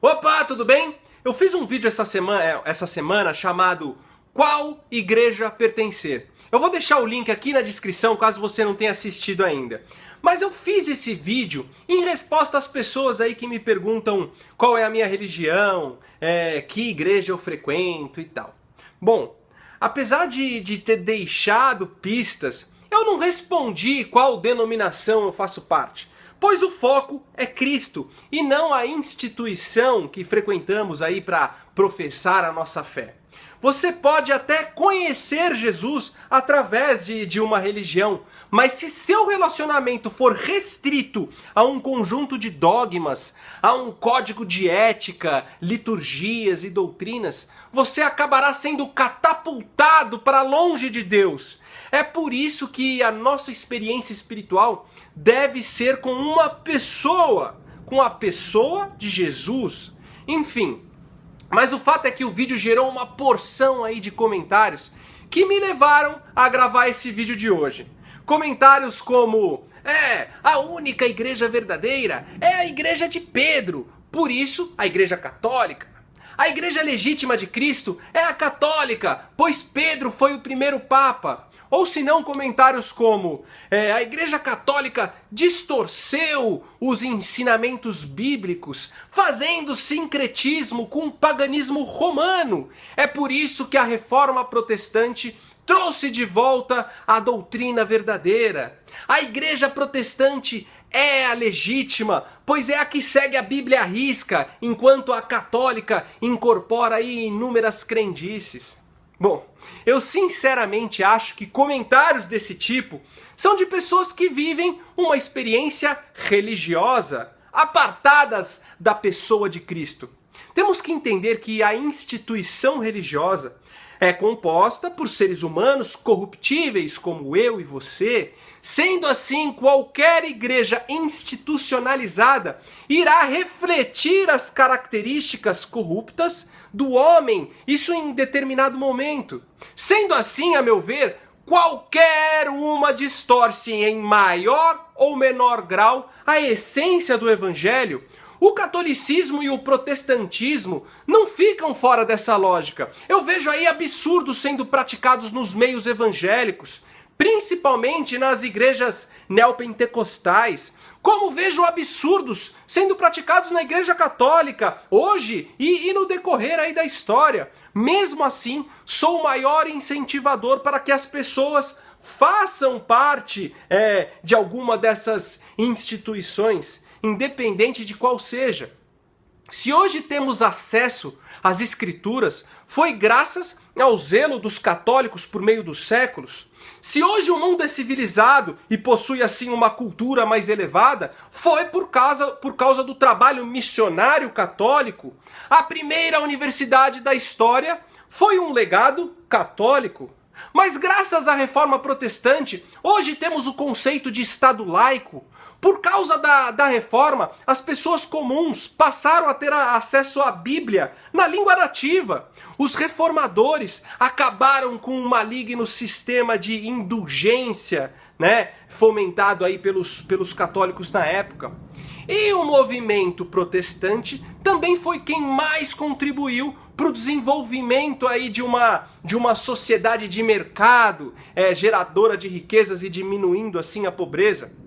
Opa, tudo bem? Eu fiz um vídeo essa semana chamado Qual Igreja Pertencer? Eu vou deixar o link aqui na descrição caso você não tenha assistido ainda. Mas eu fiz esse vídeo em resposta às pessoas aí que me perguntam qual é a minha religião, que igreja eu frequento e tal. Bom, apesar de ter deixado pistas, eu não respondi qual denominação eu faço parte. Pois o foco é Cristo e não a instituição que frequentamos aí para professar a nossa fé. Você pode até conhecer Jesus através de uma religião, mas se seu relacionamento for restrito a um conjunto de dogmas, a um código de ética, liturgias e doutrinas, você acabará sendo catapultado para longe de Deus. É por isso que a nossa experiência espiritual deve ser com uma pessoa, com a pessoa de Jesus. Enfim, mas o fato é que o vídeo gerou uma porção aí de comentários que me levaram a gravar esse vídeo de hoje. Comentários como: a única igreja verdadeira é a igreja de Pedro, por isso a igreja católica. A igreja legítima de Cristo é a católica, pois Pedro foi o primeiro papa. Ou se não, comentários como: a igreja católica distorceu os ensinamentos bíblicos, fazendo sincretismo com o paganismo romano. É por isso que a reforma protestante trouxe de volta a doutrina verdadeira. A igreja protestante é a legítima, pois é a que segue a Bíblia à risca, enquanto a católica incorpora aí inúmeras crendices. Bom, eu sinceramente acho que comentários desse tipo são de pessoas que vivem uma experiência religiosa, apartadas da pessoa de Cristo. Temos que entender que a instituição religiosa é composta por seres humanos corruptíveis como eu e você. Sendo assim, qualquer igreja institucionalizada irá refletir as características corruptas do homem, isso em determinado momento. Sendo assim, a meu ver, qualquer uma distorce em maior ou menor grau a essência do evangelho. O catolicismo e o protestantismo não ficam fora dessa lógica. Eu vejo aí absurdos sendo praticados nos meios evangélicos, principalmente nas igrejas neopentecostais, como vejo absurdos sendo praticados na igreja católica, hoje e no decorrer aí da história. Mesmo assim, sou o maior incentivador para que as pessoas façam parte de alguma dessas instituições, independente de qual seja. Se hoje temos acesso às escrituras, foi graças ao zelo dos católicos por meio dos séculos. Se hoje o mundo é civilizado e possui assim uma cultura mais elevada, foi por causa do trabalho missionário católico. A primeira universidade da história foi um legado católico. Mas graças à reforma protestante, hoje temos o conceito de Estado laico. Por causa da reforma, as pessoas comuns passaram a ter acesso à Bíblia na língua nativa. Os reformadores acabaram com um maligno sistema de indulgência, fomentado aí pelos católicos na época. E o movimento protestante também foi quem mais contribuiu para o desenvolvimento aí de uma sociedade de mercado, geradora de riquezas e diminuindo assim a pobreza.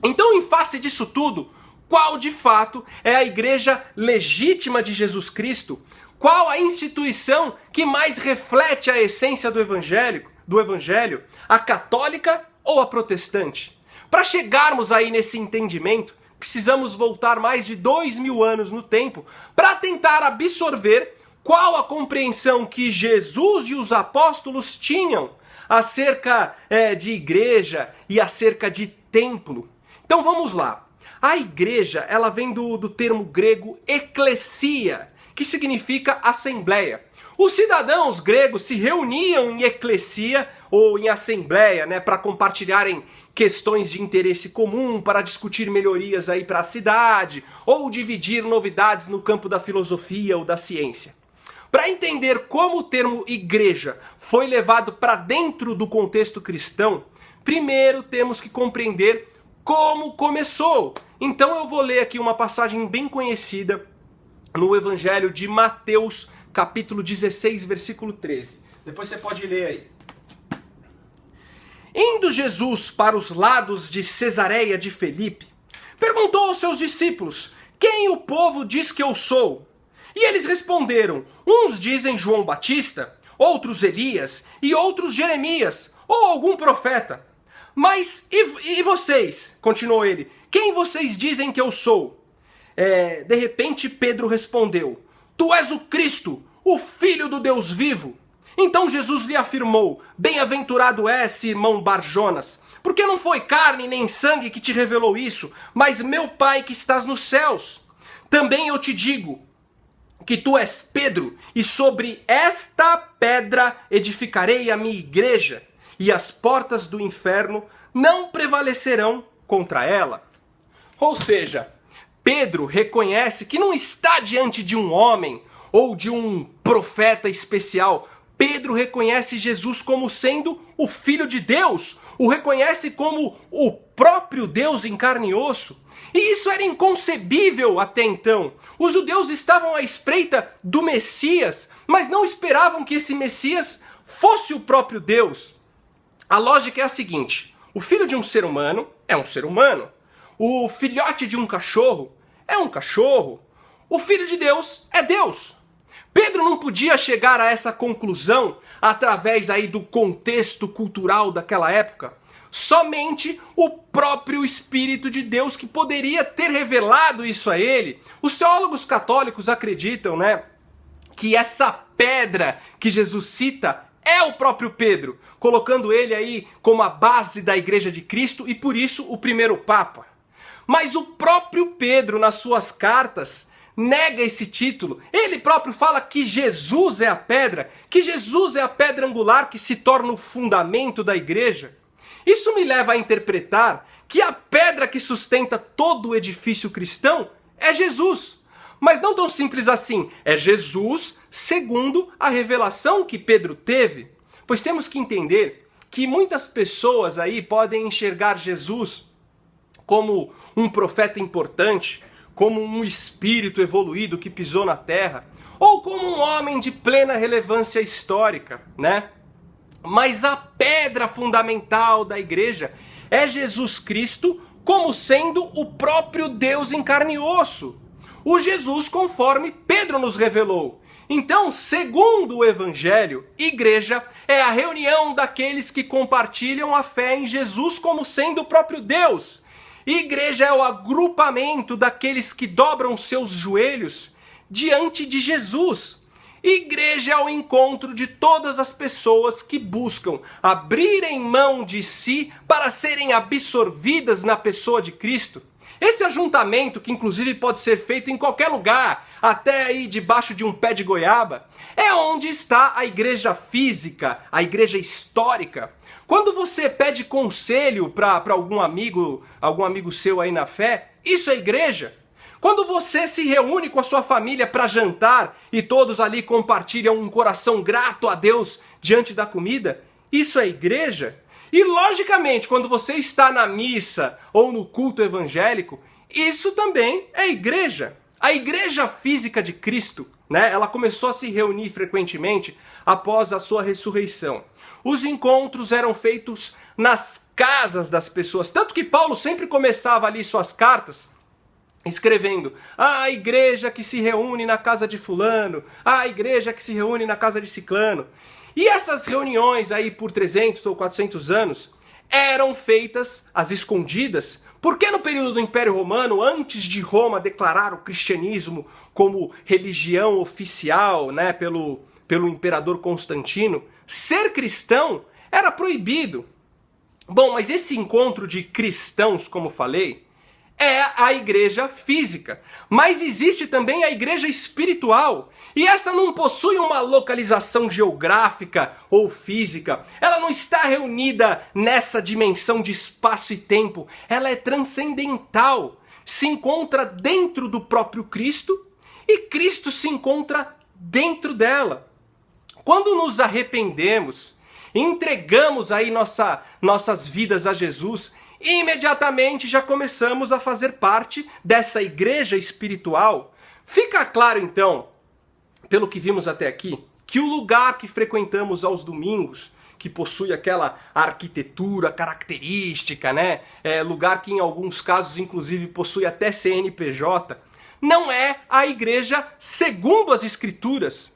Então, em face disso tudo, qual de fato é a igreja legítima de Jesus Cristo? Qual a instituição que mais reflete a essência do evangelho? A católica ou a protestante? Para chegarmos aí nesse entendimento, precisamos voltar mais de 2000 anos no tempo para tentar absorver qual a compreensão que Jesus e os apóstolos tinham acerca de igreja e acerca de templo. Então vamos lá. A igreja, ela vem do termo grego eklesia, que significa assembleia. Os cidadãos gregos se reuniam em eclesia ou em assembleia, para compartilharem questões de interesse comum, para discutir melhorias aí para a cidade, ou dividir novidades no campo da filosofia ou da ciência. Para entender como o termo igreja foi levado para dentro do contexto cristão, primeiro temos que compreender como começou. Então eu vou ler aqui uma passagem bem conhecida no Evangelho de Mateus, capítulo 16, versículo 13. Depois você pode ler aí. Indo Jesus para os lados de Cesareia de Filipe, perguntou aos seus discípulos: quem o povo diz que eu sou? E eles responderam: uns dizem João Batista, outros Elias e outros Jeremias ou algum profeta. Mas e vocês? Continuou ele. Quem vocês dizem que eu sou? De repente Pedro respondeu: tu és o Cristo, o Filho do Deus vivo. Então Jesus lhe afirmou: bem-aventurado és, Simão Bar-Jonas, porque não foi carne nem sangue que te revelou isso, mas meu Pai que estás nos céus. Também eu te digo que tu és Pedro, e sobre esta pedra edificarei a minha igreja, e as portas do inferno não prevalecerão contra ela. Ou seja, Pedro reconhece que não está diante de um homem ou de um profeta especial. Pedro reconhece Jesus como sendo o Filho de Deus, o reconhece como o próprio Deus em carne e osso. E isso era inconcebível até então. Os judeus estavam à espreita do Messias, mas não esperavam que esse Messias fosse o próprio Deus. A lógica é a seguinte: o filho de um ser humano é um ser humano. O filhote de um cachorro é um cachorro. O Filho de Deus é Deus. Pedro não podia chegar a essa conclusão através aí do contexto cultural daquela época. Somente o próprio Espírito de Deus que poderia ter revelado isso a ele. Os teólogos católicos acreditam, que essa pedra que Jesus cita é o próprio Pedro, colocando ele aí como a base da Igreja de Cristo e por isso o primeiro Papa. Mas o próprio Pedro, nas suas cartas, nega esse título. Ele próprio fala que Jesus é a pedra, que Jesus é a pedra angular que se torna o fundamento da igreja. Isso me leva a interpretar que a pedra que sustenta todo o edifício cristão é Jesus. Mas não tão simples assim. É Jesus segundo a revelação que Pedro teve. Pois temos que entender que muitas pessoas aí podem enxergar Jesus como um profeta importante, como um espírito evoluído que pisou na terra, ou como um homem de plena relevância histórica, Mas a pedra fundamental da igreja é Jesus Cristo como sendo o próprio Deus em carne e osso. O Jesus conforme Pedro nos revelou. Então, segundo o Evangelho, igreja é a reunião daqueles que compartilham a fé em Jesus como sendo o próprio Deus. Igreja é o agrupamento daqueles que dobram seus joelhos diante de Jesus. Igreja é o encontro de todas as pessoas que buscam abrirem mão de si para serem absorvidas na pessoa de Cristo. Esse ajuntamento, que inclusive pode ser feito em qualquer lugar, até aí debaixo de um pé de goiaba, é onde está a igreja física, a igreja histórica. Quando você pede conselho para algum amigo seu aí na fé, isso é igreja. Quando você se reúne com a sua família para jantar e todos ali compartilham um coração grato a Deus diante da comida, isso é igreja. E logicamente, quando você está na missa ou no culto evangélico, isso também é igreja. A igreja física de Cristo, ela começou a se reunir frequentemente após a sua ressurreição. Os encontros eram feitos nas casas das pessoas, tanto que Paulo sempre começava ali suas cartas escrevendo: a igreja que se reúne na casa de fulano, a igreja que se reúne na casa de ciclano. E essas reuniões aí por 300 ou 400 anos eram feitas às escondidas, porque no período do Império Romano, antes de Roma declarar o cristianismo como religião oficial, pelo imperador Constantino, ser cristão era proibido. Bom, mas esse encontro de cristãos, como falei, é a igreja física. Mas existe também a igreja espiritual. E essa não possui uma localização geográfica ou física. Ela não está reunida nessa dimensão de espaço e tempo. Ela é transcendental. Se encontra dentro do próprio Cristo e Cristo se encontra dentro dela. Quando nos arrependemos, entregamos aí nossas vidas a Jesus, imediatamente já começamos a fazer parte dessa igreja espiritual, Fica claro então, pelo que vimos até aqui, que o lugar que frequentamos aos domingos, que possui aquela arquitetura característica, né? Lugar que em alguns casos inclusive possui até CNPJ, não é a igreja segundo as Escrituras.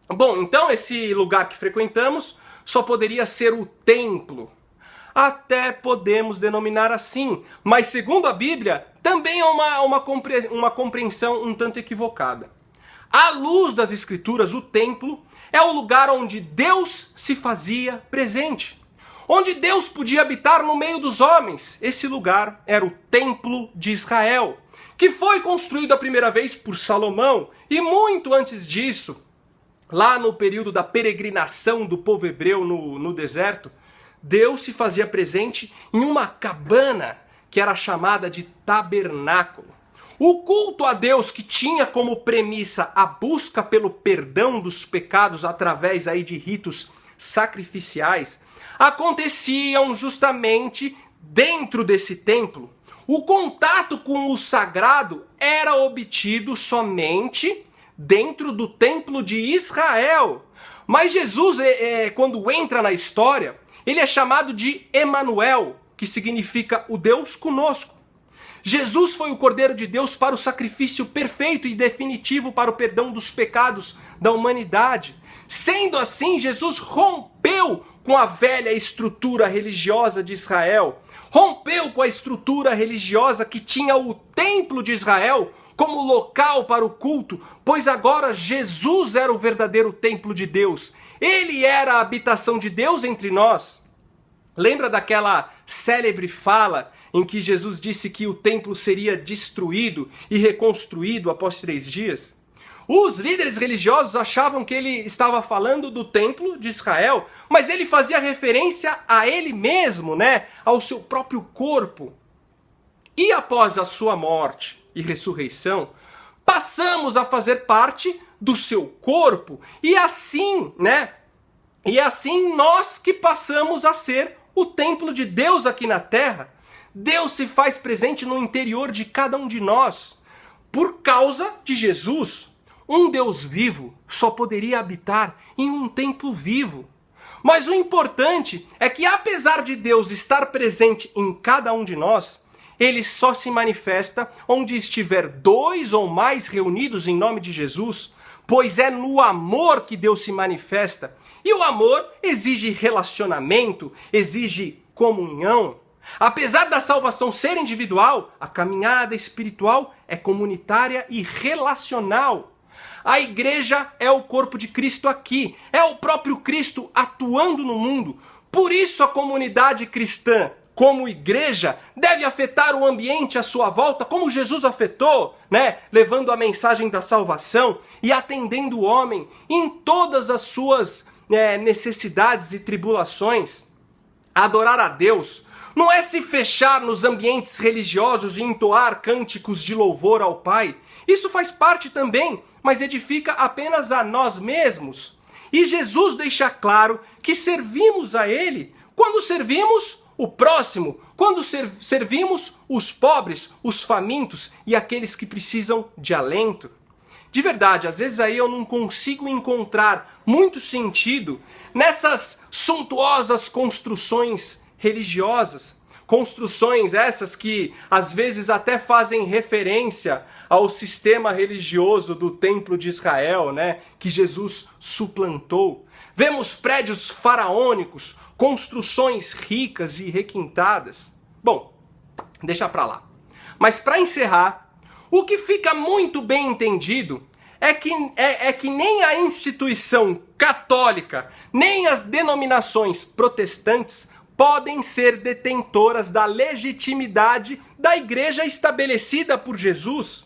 Bom, então esse lugar que frequentamos só poderia ser o templo. Até podemos denominar assim, mas segundo a Bíblia, também é uma compreensão um tanto equivocada. À luz das Escrituras, o templo é o lugar onde Deus se fazia presente, onde Deus podia habitar no meio dos homens. Esse lugar era o Templo de Israel, que foi construído a primeira vez por Salomão, e muito antes disso, lá no período da peregrinação do povo hebreu no deserto, Deus se fazia presente em uma cabana que era chamada de tabernáculo. O culto a Deus, que tinha como premissa a busca pelo perdão dos pecados através aí de ritos sacrificiais, aconteciam justamente dentro desse templo. O contato com o sagrado era obtido somente dentro do templo de Israel. Mas Jesus, quando entra na história, ele é chamado de Emanuel, que significa o Deus conosco. Jesus foi o Cordeiro de Deus para o sacrifício perfeito e definitivo para o perdão dos pecados da humanidade. Sendo assim, Jesus rompeu com a velha estrutura religiosa de Israel, rompeu com a estrutura religiosa que tinha o Templo de Israel como local para o culto, pois agora Jesus era o verdadeiro templo de Deus. Ele era a habitação de Deus entre nós. Lembra daquela célebre fala em que Jesus disse que o templo seria destruído e reconstruído após 3 dias? Os líderes religiosos achavam que ele estava falando do templo de Israel, mas ele fazia referência a ele mesmo, né? Ao seu próprio corpo. E após a sua morte e ressurreição, passamos a fazer parte do seu corpo, e assim, né? E assim nós que passamos a ser o templo de Deus aqui na terra. Deus se faz presente no interior de cada um de nós. Por causa de Jesus, um Deus vivo só poderia habitar em um templo vivo. Mas o importante é que, apesar de Deus estar presente em cada um de nós, ele só se manifesta onde estiver 2 ou mais reunidos em nome de Jesus, pois é no amor que Deus se manifesta. E o amor exige relacionamento, exige comunhão. Apesar da salvação ser individual, a caminhada espiritual é comunitária e relacional. A igreja é o corpo de Cristo aqui, é o próprio Cristo atuando no mundo. Por isso a comunidade cristã, como igreja, deve afetar o ambiente à sua volta, como Jesus afetou, né? Levando a mensagem da salvação e atendendo o homem em todas as suas necessidades e tribulações. Adorar a Deus não é se fechar nos ambientes religiosos e entoar cânticos de louvor ao Pai. Isso faz parte também, mas edifica apenas a nós mesmos. E Jesus deixa claro que servimos a Ele quando servimos o próximo, quando servimos os pobres, os famintos e aqueles que precisam de alento. De verdade, às vezes aí eu não consigo encontrar muito sentido nessas suntuosas construções religiosas, construções essas que às vezes até fazem referência ao sistema religioso do Templo de Israel, né, que Jesus suplantou. Vemos prédios faraônicos, construções ricas e requintadas. Bom, deixa pra lá. Mas para encerrar, o que fica muito bem entendido é que nem a instituição católica, nem as denominações protestantes podem ser detentoras da legitimidade da igreja estabelecida por Jesus.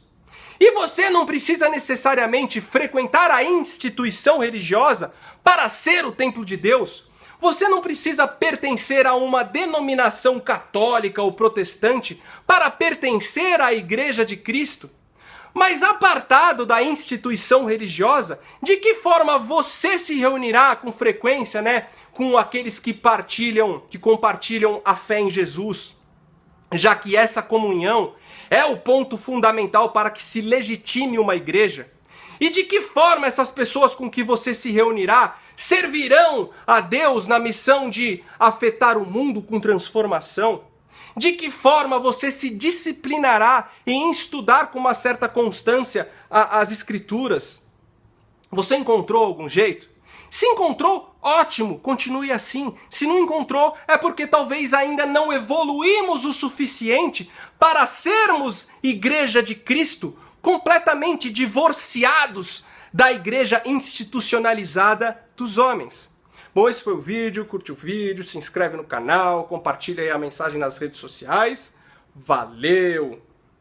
E você não precisa necessariamente frequentar a instituição religiosa para ser o templo de Deus. Você não precisa pertencer a uma denominação católica ou protestante para pertencer à Igreja de Cristo. Mas apartado da instituição religiosa, de que forma você se reunirá com frequência, né, com aqueles que compartilham a fé em Jesus? já que essa comunhão é o ponto fundamental para que se legitime uma igreja? E de que forma essas pessoas com que você se reunirá servirão a Deus na missão de afetar o mundo com transformação? De que forma você se disciplinará em estudar com uma certa constância as Escrituras? Você encontrou algum jeito? Se encontrou, ótimo, continue assim. Se não encontrou, é porque talvez ainda não evoluímos o suficiente para sermos igreja de Cristo, completamente divorciados da igreja institucionalizada dos homens. Bom, esse foi o vídeo, curte o vídeo, se inscreve no canal, compartilha aí a mensagem nas redes sociais. Valeu!